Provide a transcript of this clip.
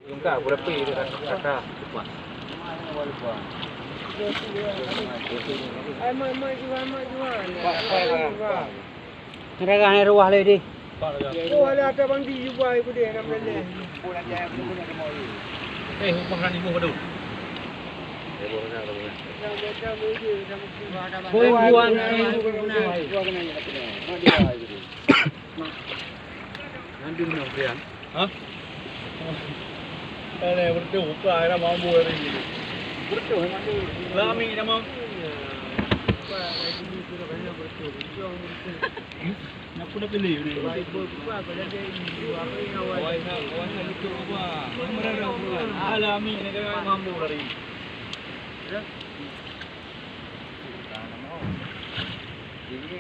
Enggak, berapa itu kata. Mereka ni ruah le di. Oh, ada bandi juga ibu dia nak beli. Makan ibu betul. Buang Nanti minum pian. Hah? Ini berdua buka ada mampu hari ini. Betul nanti. Lami dah mau. Nak pun dah pilih ni. Kawan itu apa? Merah bukan. Alami ni kan mampu hari. Ini